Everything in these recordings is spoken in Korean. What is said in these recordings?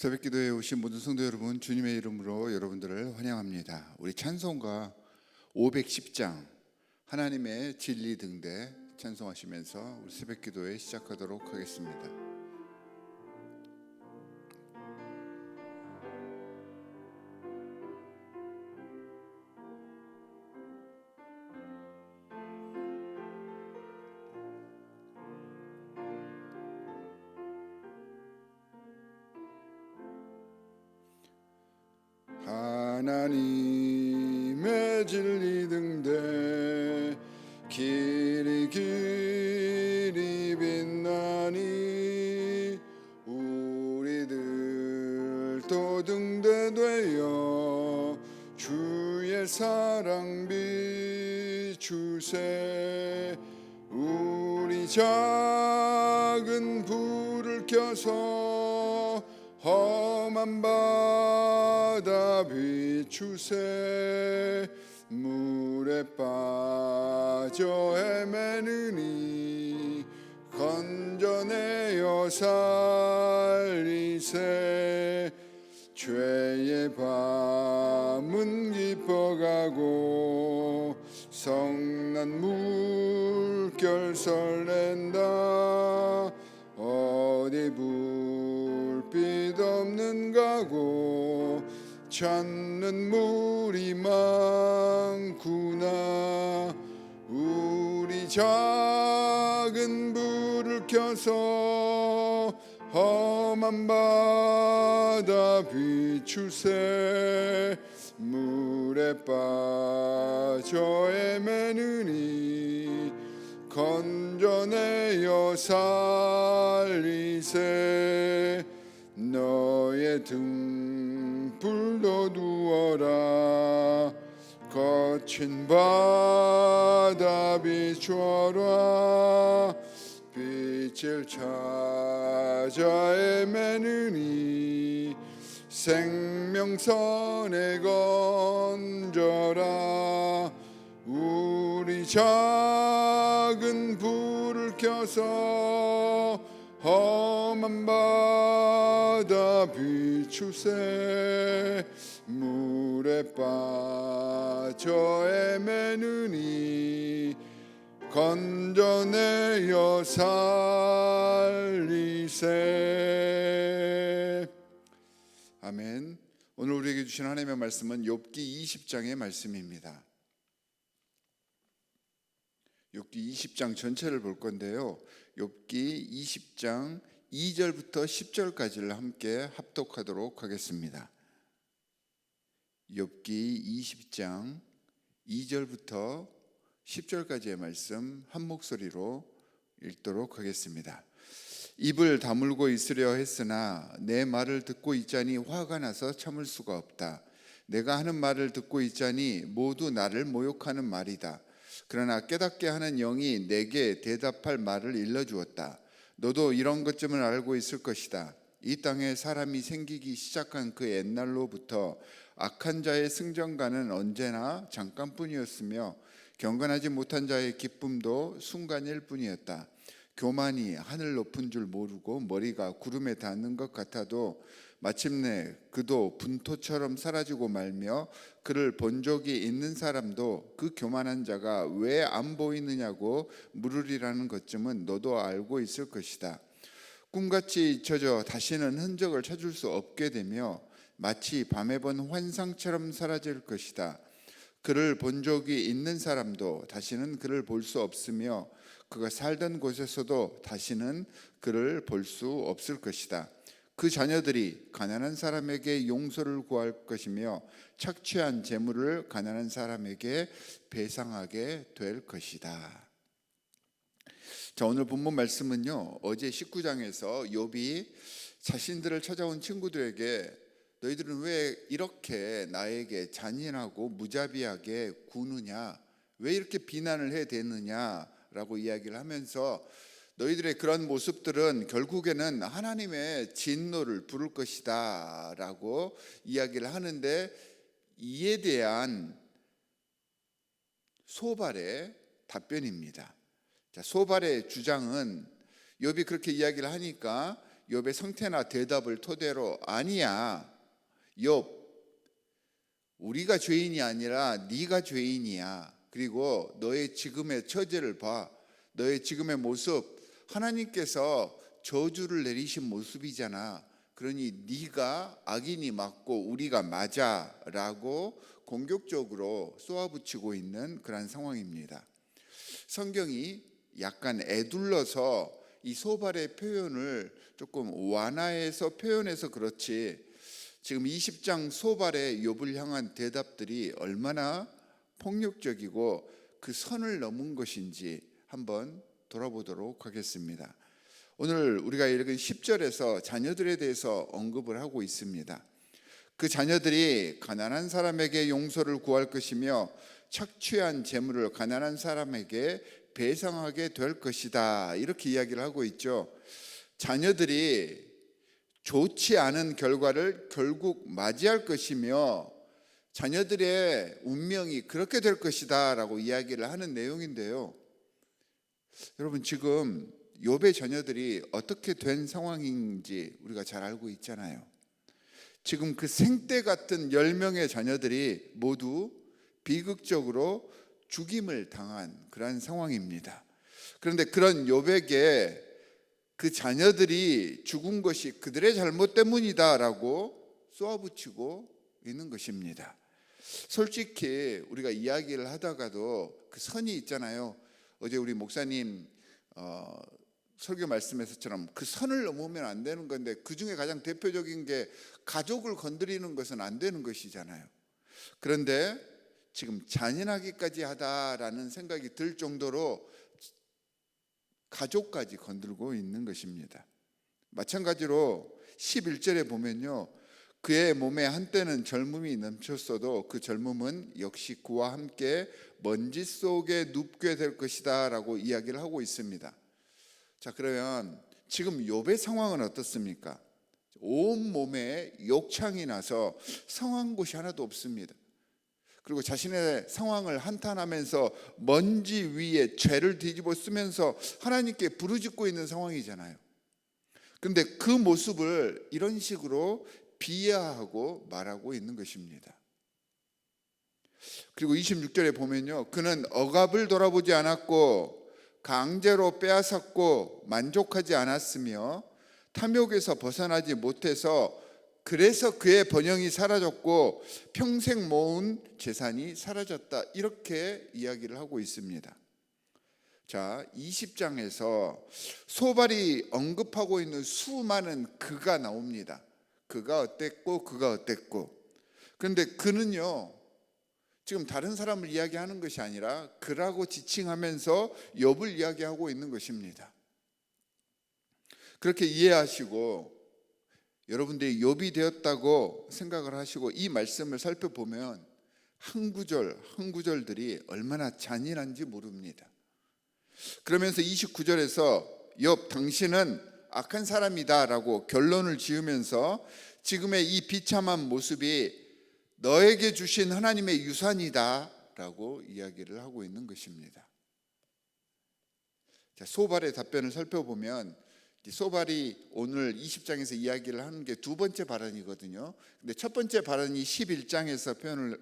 새벽기도에 오신 모든 성도 여러분, 주님의 이름으로 여러분들을 환영합니다. 우리 찬송가 510장 하나님의 진리 등대 찬송하시면서 우리 새벽기도에 시작하도록 하겠습니다. 하나님의 진리 등대 길이 빛나니 우리들도 등대되어 주의 사랑 비추세. 우리 작은 불을 켜서 험한 바다 비추세. 물에 빠져 헤매느니 건져내어 살리세. 죄의 밤은 깊어가고 성난 물결 설렌다. 어디 불빛 없는 가고 찾는 물이 많구나. 우리 작은 불을 켜서 험한 바다 비추세. 물에 빠져 헤매느니 건져내어 살리세. 너의 등불도 두어라. 거친 바다 비추어라. 빛을 찾아 헤매느니 생명선에 건져라. 우리 작은 불을 켜서 험한 바다 비추세. 물에 빠져 헤매느니 건져내어 살리세. 아멘. 오늘 우리에게 주신 하나님의 말씀은 욥기 20장의 말씀입니다. 욥기 20장 전체를 볼 건데요, 욥기 20장 2절부터 10절까지를 함께 합독하도록 하겠습니다. 욥기 20장 2절부터 10절까지의 말씀 한 목소리로 읽도록 하겠습니다. 입을 다물고 있으려 했으나 내 말을 듣고 있자니 화가 나서 참을 수가 없다. 내가 하는 말을 듣고 있자니 모두 나를 모욕하는 말이다. 그러나 깨닫게 하는 영이 내게 대답할 말을 일러주었다. 너도 이런 것쯤은 알고 있을 것이다. 이 땅에 사람이 생기기 시작한 그 옛날로부터 악한 자의 승전가는 언제나 잠깐뿐이었으며 경건하지 못한 자의 기쁨도 순간일 뿐이었다. 교만이 하늘 높은 줄 모르고 머리가 구름에 닿는 것 같아도 마침내 그도 분토처럼 사라지고 말며 그를 본 적이 있는 사람도 그 교만한 자가 왜 안 보이느냐고 물으리라는 것쯤은 너도 알고 있을 것이다. 꿈같이 잊혀져 다시는 흔적을 찾을 수 없게 되며 마치 밤에 본 환상처럼 사라질 것이다. 그를 본 적이 있는 사람도 다시는 그를 볼 수 없으며 그가 살던 곳에서도 다시는 그를 볼 수 없을 것이다. 그 자녀들이 가난한 사람에게 용서를 구할 것이며 착취한 재물을 가난한 사람에게 배상하게 될 것이다. 자, 오늘 본문 말씀은요, 어제 19장에서 욥이 자신들을 찾아온 친구들에게 너희들은 왜 이렇게 나에게 잔인하고 무자비하게 구느냐, 왜 이렇게 비난을 해대느냐라고 이야기를 하면서 너희들의 그런 모습들은 결국에는 하나님의 진노를 부를 것이다 라고 이야기를 하는데, 이에 대한 소발의 답변입니다. 자, 소발의 주장은 욥이 그렇게 이야기를 하니까 욥의 상태나 대답을 토대로 아니야, 욥, 우리가 죄인이 아니라 네가 죄인이야. 그리고 너의 지금의 처지를 봐. 너의 지금의 모습, 하나님께서 저주를 내리신 모습이잖아. 그러니 네가 악인이 맞고 우리가 맞아라고 공격적으로 쏘아붙이고 있는 그런 상황입니다. 성경이 약간 애둘러서 이 소발의 표현을 조금 완화해서 표현해서 그렇지, 지금 20장 소발의 욥을 향한 대답들이 얼마나 폭력적이고 그 선을 넘은 것인지 한번 돌아보도록 하겠습니다. 오늘 우리가 읽은 10절에서 자녀들에 대해서 언급을 하고 있습니다. 그 자녀들이 가난한 사람에게 용서를 구할 것이며 착취한 재물을 가난한 사람에게 배상하게 될 것이다, 이렇게 이야기를 하고 있죠. 자녀들이 좋지 않은 결과를 결국 맞이할 것이며 자녀들의 운명이 그렇게 될 것이다 라고 이야기를 하는 내용인데요. 여러분, 지금 욥의 자녀들이 어떻게 된 상황인지 우리가 잘 알고 있잖아요. 지금 그 생떼 같은 10명의 자녀들이 모두 비극적으로 죽임을 당한 그런 상황입니다. 그런데 그런 욥에게 그 자녀들이 죽은 것이 그들의 잘못 때문이다라고 쏘아붙이고 있는 것입니다. 솔직히 우리가 이야기를 하다가도 그 선이 있잖아요. 어제 우리 목사님 설교 말씀에서처럼 그 선을 넘으면 안 되는 건데, 그 중에 가장 대표적인 게 가족을 건드리는 것은 안 되는 것이잖아요. 그런데 지금 잔인하기까지 하다라는 생각이 들 정도로 가족까지 건들고 있는 것입니다. 마찬가지로 11절에 보면요, 그의 몸에 한때는 젊음이 넘쳤어도 그 젊음은 역시 그와 함께 먼지 속에 눕게 될 것이다 라고 이야기를 하고 있습니다. 자, 그러면 지금 욥의 상황은 어떻습니까? 온 몸에 욕창이 나서 성한 곳이 하나도 없습니다. 그리고 자신의 상황을 한탄하면서 먼지 위에 죄를 뒤집어 쓰면서 하나님께 부르짖고 있는 상황이잖아요. 그런데 그 모습을 이런 식으로 비하하고 말하고 있는 것입니다. 그리고 26절에 보면요, 그는 억압을 돌아보지 않았고 강제로 빼앗았고 만족하지 않았으며 탐욕에서 벗어나지 못해서 그래서 그의 번영이 사라졌고 평생 모은 재산이 사라졌다, 이렇게 이야기를 하고 있습니다. 자, 20장에서 소발이 언급하고 있는 수많은 그가 나옵니다. 그가 어땠고 그가 어땠고. 그런데 그는요, 지금 다른 사람을 이야기하는 것이 아니라 그라고 지칭하면서 욥을 이야기하고 있는 것입니다. 그렇게 이해하시고 여러분들이 욥이 되었다고 생각을 하시고 이 말씀을 살펴보면 한 구절 한 구절들이 얼마나 잔인한지 모릅니다. 그러면서 29절에서 욥, 당신은 악한 사람이다 라고 결론을 지으면서 지금의 이 비참한 모습이 너에게 주신 하나님의 유산이다 라고 이야기를 하고 있는 것입니다. 자, 소발의 답변을 살펴보면 소발이 오늘 20장에서 이야기를 하는 게 두 번째 발언이거든요. 근데 첫 번째 발언이 11장에서 표현을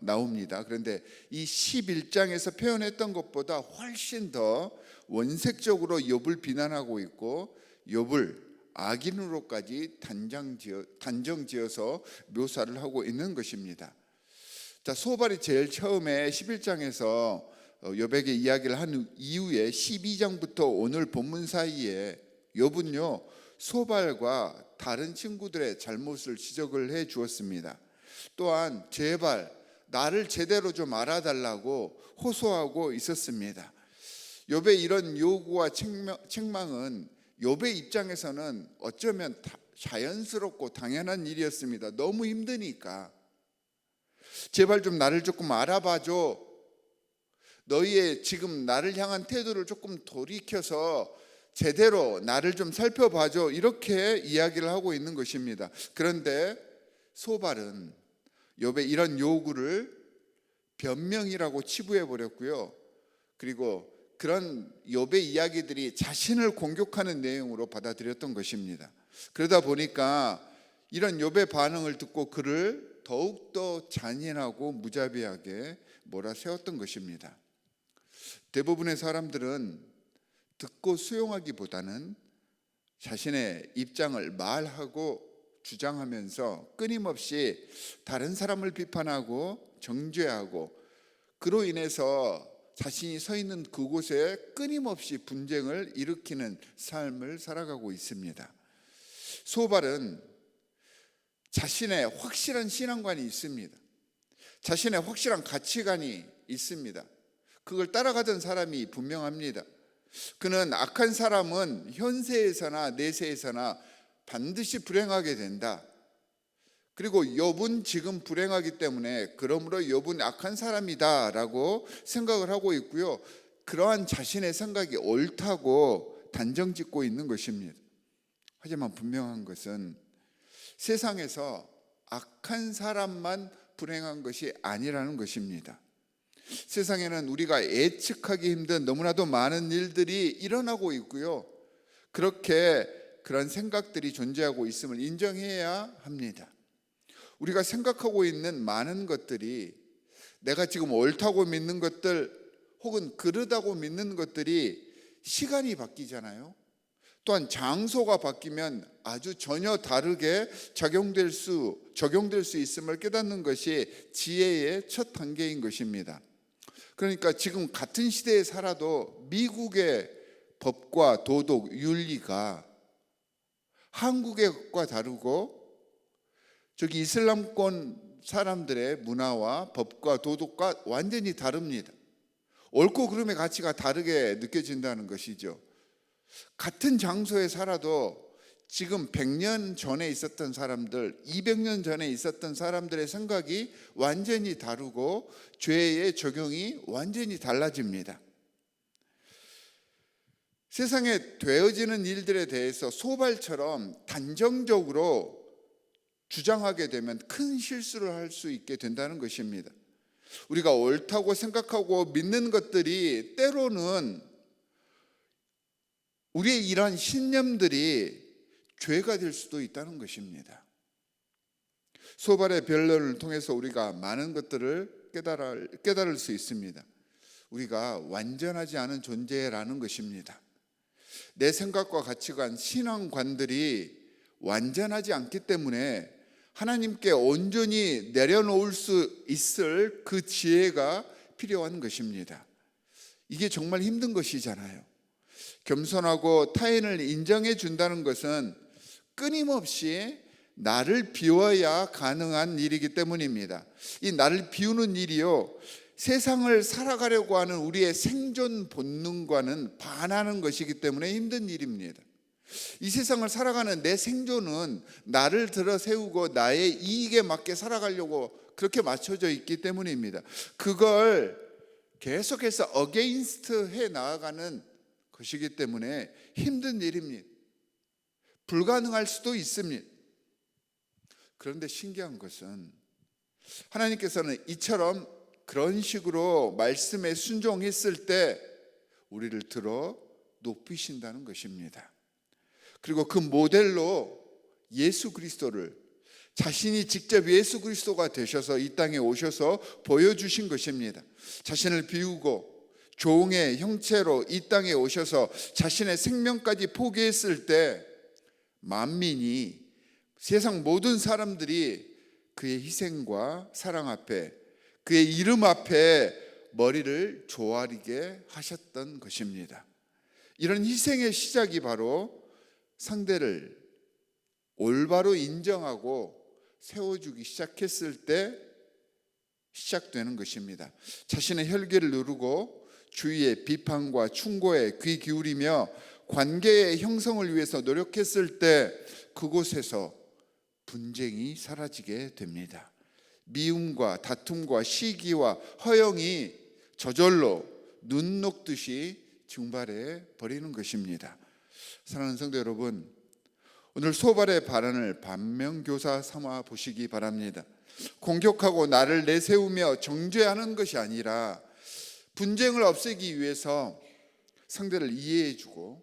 나옵니다. 그런데 이 11장에서 표현했던 것보다 훨씬 더 원색적으로 욥을 비난하고 있고 욥을 악인으로까지 단정지어서 묘사를 하고 있는 것입니다. 자, 소발이 제일 처음에 11장에서 욥에게 이야기를 한 이후에 12장부터 오늘 본문 사이에 욥은요, 소발과 다른 친구들의 잘못을 지적을 해 주었습니다. 또한 제발 나를 제대로 좀 알아달라고 호소하고 있었습니다. 욥의 이런 요구와 책망은 욥의 입장에서는 어쩌면 자연스럽고 당연한 일이었습니다. 너무 힘드니까 제발 좀 나를 조금 알아봐줘. 너희의 지금 나를 향한 태도를 조금 돌이켜서 제대로 나를 좀 살펴봐줘, 이렇게 이야기를 하고 있는 것입니다. 그런데 소발은 욥의 이런 요구를 변명이라고 치부해 버렸고요. 그리고 그런 욥의 이야기들이 자신을 공격하는 내용으로 받아들였던 것입니다. 그러다 보니까 이런 욥의 반응을 듣고 그를 더욱더 잔인하고 무자비하게 몰아세웠던 것입니다. 대부분의 사람들은 듣고 수용하기보다는 자신의 입장을 말하고 주장하면서 끊임없이 다른 사람을 비판하고 정죄하고 그로 인해서 자신이 서 있는 그곳에 끊임없이 분쟁을 일으키는 삶을 살아가고 있습니다. 소발은 자신의 확실한 신앙관이 있습니다. 자신의 확실한 가치관이 있습니다. 그걸 따라가던 사람이 분명합니다. 그는 악한 사람은 현세에서나 내세에서나 반드시 불행하게 된다. 그리고 욥은 지금 불행하기 때문에 그러므로 욥은 악한 사람이다라고 생각을 하고 있고요. 그러한 자신의 생각이 옳다고 단정짓고 있는 것입니다. 하지만 분명한 것은 세상에서 악한 사람만 불행한 것이 아니라는 것입니다. 세상에는 우리가 예측하기 힘든 너무나도 많은 일들이 일어나고 있고요. 그렇게 그런 생각들이 존재하고 있음을 인정해야 합니다. 우리가 생각하고 있는 많은 것들이 내가 지금 옳다고 믿는 것들 혹은 그르다고 믿는 것들이 시간이 바뀌잖아요. 또한 장소가 바뀌면 아주 전혀 다르게 적용될 수 있음을 깨닫는 것이 지혜의 첫 단계인 것입니다. 그러니까 지금 같은 시대에 살아도 미국의 법과 도덕, 윤리가 한국의 것과 다르고 저기 이슬람권 사람들의 문화와 법과 도덕과 완전히 다릅니다. 옳고 그름의 가치가 다르게 느껴진다는 것이죠. 같은 장소에 살아도 지금 100년 전에 있었던 사람들, 200년 전에 있었던 사람들의 생각이 완전히 다르고 죄의 적용이 완전히 달라집니다. 세상에 되어지는 일들에 대해서 소발처럼 단정적으로 주장하게 되면 큰 실수를 할 수 있게 된다는 것입니다. 우리가 옳다고 생각하고 믿는 것들이 때로는 우리의 이러한 신념들이 죄가 될 수도 있다는 것입니다. 소발의 변론을 통해서 우리가 많은 것들을 깨달을 수 있습니다. 우리가 완전하지 않은 존재라는 것입니다. 내 생각과 가치관, 신앙관들이 완전하지 않기 때문에 하나님께 온전히 내려놓을 수 있을 그 지혜가 필요한 것입니다. 이게 정말 힘든 것이잖아요. 겸손하고 타인을 인정해 준다는 것은 끊임없이 나를 비워야 가능한 일이기 때문입니다. 이 나를 비우는 일이요, 세상을 살아가려고 하는 우리의 생존 본능과는 반하는 것이기 때문에 힘든 일입니다. 이 세상을 살아가는 내 생존은 나를 들어 세우고 나의 이익에 맞게 살아가려고 그렇게 맞춰져 있기 때문입니다. 그걸 계속해서 어게인스트 해 나아가는 것이기 때문에 힘든 일입니다. 불가능할 수도 있습니다. 그런데 신기한 것은 하나님께서는 이처럼 그런 식으로 말씀에 순종했을 때 우리를 들어 높이신다는 것입니다. 그리고 그 모델로 예수 그리스도를, 자신이 직접 예수 그리스도가 되셔서 이 땅에 오셔서 보여주신 것입니다. 자신을 비우고 종의 형체로 이 땅에 오셔서 자신의 생명까지 포기했을 때 만민이, 세상 모든 사람들이 그의 희생과 사랑 앞에, 그의 이름 앞에 머리를 조아리게 하셨던 것입니다. 이런 희생의 시작이 바로 상대를 올바로 인정하고 세워주기 시작했을 때 시작되는 것입니다. 자신의 혈기를 누르고 주위의 비판과 충고에 귀 기울이며 관계의 형성을 위해서 노력했을 때 그곳에서 분쟁이 사라지게 됩니다. 미움과 다툼과 시기와 허영이 저절로 눈 녹듯이 증발해 버리는 것입니다. 사랑하는 성도 여러분, 오늘 소발의 발언을 반면교사 삼아 보시기 바랍니다. 공격하고 나를 내세우며 정죄하는 것이 아니라 분쟁을 없애기 위해서 상대를 이해해주고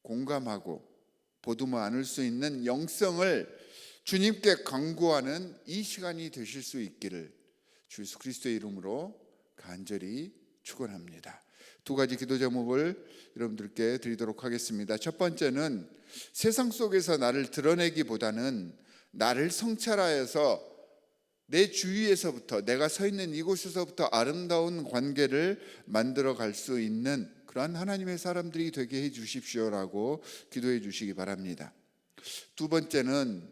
공감하고 보듬어 안을 수 있는 영성을 주님께 간구하는 이 시간이 되실 수 있기를 주 예수 그리스도의 이름으로 간절히 축원합니다. 두 가지 기도 제목을 여러분들께 드리도록 하겠습니다. 첫 번째는 세상 속에서 나를 드러내기보다는 나를 성찰하여서 내 주위에서부터, 내가 서 있는 이곳에서부터 아름다운 관계를 만들어 갈 수 있는 그러한 하나님의 사람들이 되게 해 주십시오라고 기도해 주시기 바랍니다. 두 번째는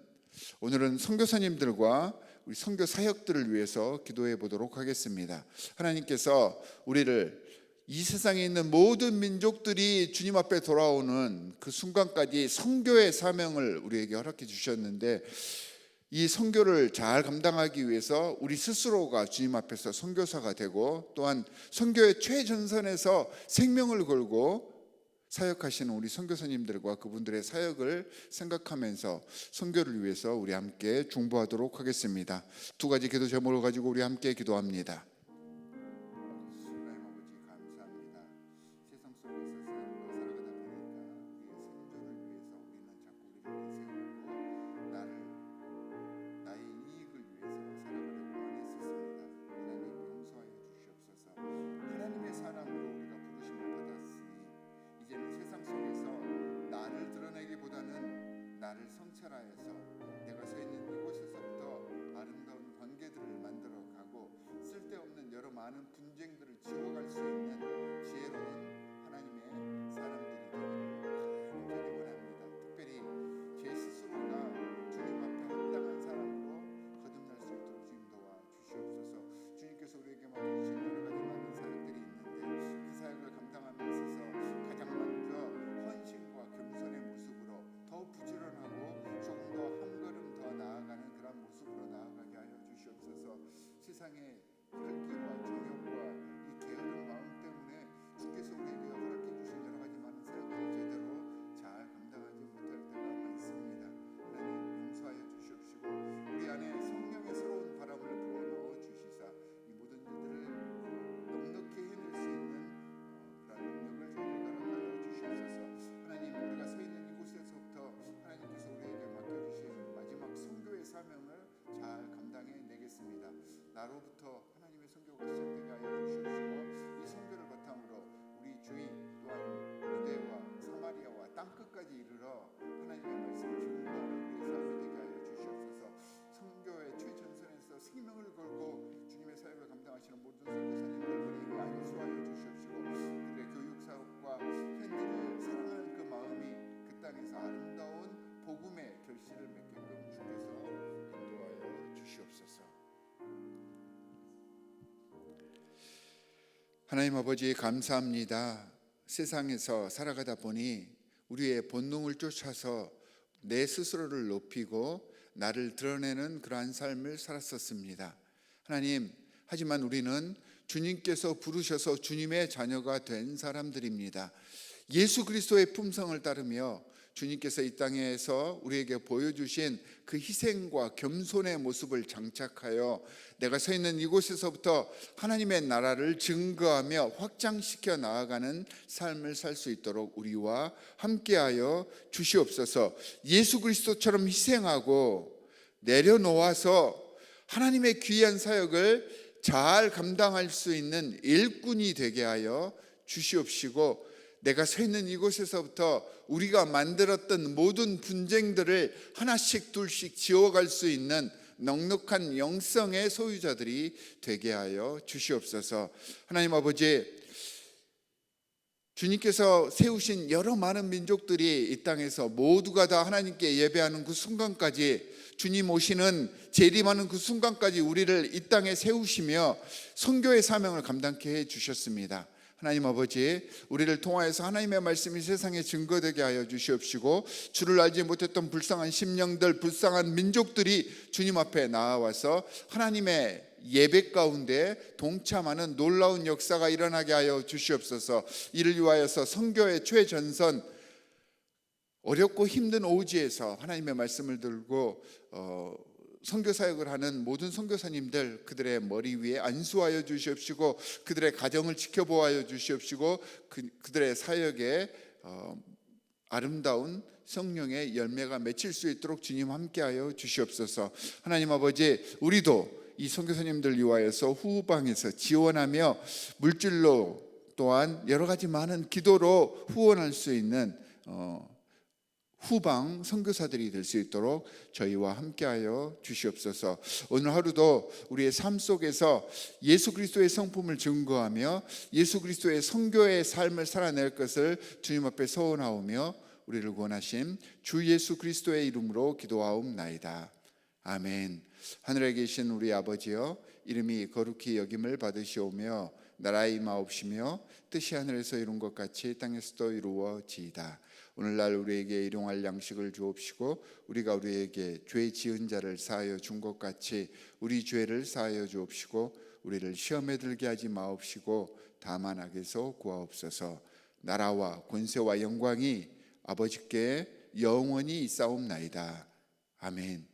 오늘은 선교사님들과 우리 선교 사역들을 위해서 기도해 보도록 하겠습니다. 하나님께서 우리를 이 세상에 있는 모든 민족들이 주님 앞에 돌아오는 그 순간까지 선교의 사명을 우리에게 허락해 주셨는데, 이 선교를 잘 감당하기 위해서 우리 스스로가 주님 앞에서 선교사가 되고, 또한 선교의 최전선에서 생명을 걸고 사역하시는 우리 선교사님들과 그분들의 사역을 생각하면서 선교를 위해서 우리 함께 중보하도록 하겠습니다. 두 가지 기도 제목을 가지고 우리 함께 기도합니다. 나를 성찰하여서 내가 서 있는 이곳에서부터 아름다운 관계들을 만들어가고 쓸데없는 여러 많은 분쟁들을 지워갈 수 있는 지혜로운 하나님의 사람들이 되기를 간절히 원합니다. 특별히 제 스스로가 주님 앞에 합당한 사람으로 거듭날 수 있도록 주님 도와주시옵소서. 주님께서 우리에게 맡겨주신 여러 가지 많은 사역들이 있는데 그 사역을 감당하면서 가장 먼저 헌신과 겸손의 모습으로 더 부지런하고 조금 더 한 걸음 더 나아가는 그런 모습으로 나아가게 하여 주시옵소서. 세상의 혈기와 정욕과 이 게으른 마음 때문에 주께서 우리에게 허락해 주신 여러 가지 많은 사역들을 제대로 잘 감당하지 못할 때가 많습니다. 하나님 용서하여 주시옵시고 우리 안에 성령의 새로운 바람을 불어넣어 주시사 이 모든 일들을 넉넉히 해낼 수 있는 그런 능력을 저희에게 허락하여 주시옵소서. 하나님, 우리가 서 있는 이곳에서부터 하나님께서 우리에게 맡겨주신 마지막 선교의 사명을 잘 감당해 내겠습니다. 나로부터 하나님의 선교가 시작되게 하여 주시옵시고 이 선교를 바탕으로 우리 주위 또한 유대와 사마리아와 땅끝까지 이르러 하나님의 말씀을 증거하는 우리 삶이 되게 하여 주시옵소서. 선교의 최전선에서 생명을 걸고 주님의 사역을 감당하시는 모든 선교사님들 우리에게 안수하여 주시옵시고 그들의 교육사업과 현지를 사랑하는 그 마음이 그 땅에서 아름다운 복음의 결실을 맺게끔 주께서 인도하여 주시옵소서. 하나님 아버지, 감사합니다. 세상에서 살아가다 보니 우리의 본능을 쫓아서 내 스스로를 높이고 나를 드러내는 그러한 삶을 살았었습니다. 하나님, 하지만 우리는 주님께서 부르셔서 주님의 자녀가 된 사람들입니다. 예수 그리스도의 품성을 따르며 주님께서 이 땅에서 우리에게 보여주신 그 희생과 겸손의 모습을 장착하여 내가 서 있는 이곳에서부터 하나님의 나라를 증거하며 확장시켜 나아가는 삶을 살 수 있도록 우리와 함께하여 주시옵소서. 예수 그리스도처럼 희생하고 내려놓아서 하나님의 귀한 사역을 잘 감당할 수 있는 일꾼이 되게 하여 주시옵시고 내가 서 있는 이곳에서부터 우리가 만들었던 모든 분쟁들을 하나씩 둘씩 지워갈 수 있는 넉넉한 영성의 소유자들이 되게 하여 주시옵소서. 하나님 아버지, 주님께서 세우신 여러 많은 민족들이 이 땅에서 모두가 다 하나님께 예배하는 그 순간까지, 주님 오시는 재림하는 그 순간까지 우리를 이 땅에 세우시며 선교의 사명을 감당케 해 주셨습니다. 하나님 아버지, 우리를 통하여서 하나님의 말씀이 세상에 증거되게 하여 주시옵시고 주를 알지 못했던 불쌍한 심령들, 불쌍한 민족들이 주님 앞에 나와서 하나님의 예배 가운데 동참하는 놀라운 역사가 일어나게 하여 주시옵소서. 이를 위하여서 선교의 최전선, 어렵고 힘든 오지에서 하나님의 말씀을 들고 선교 사역을 하는 모든 선교사님들 그들의 머리 위에 안수하여 주시옵시고 그들의 가정을 지켜보아여 주시옵시고 그들의 사역에 아름다운 성령의 열매가 맺힐 수 있도록 주님 함께하여 주시옵소서. 하나님 아버지, 우리도 이 선교사님들 위하여서 후방에서 지원하며 물질로 또한 여러 가지 많은 기도로 후원할 수 있는 후방 선교사들이 될 수 있도록 저희와 함께하여 주시옵소서. 오늘 하루도 우리의 삶 속에서 예수 그리스도의 성품을 증거하며 예수 그리스도의 선교의 삶을 살아낼 것을 주님 앞에 소원하오며 우리를 구원하신 주 예수 그리스도의 이름으로 기도하옵나이다. 아멘. 하늘에 계신 우리 아버지여, 이름이 거룩히 여김을 받으시오며 나라의 임하옵시며 뜻이 하늘에서 이룬 것 같이 땅에서도 이루어지이다. 오늘날 우리에게 일용할 양식을 주옵시고 우리가 우리에게 죄 지은 자를 사하여 준 것 같이 우리 죄를 사하여 주옵시고 우리를 시험에 들게 하지 마옵시고 다만 악에서 구하옵소서. 나라와 권세와 영광이 아버지께 영원히 있사옵나이다. 아멘.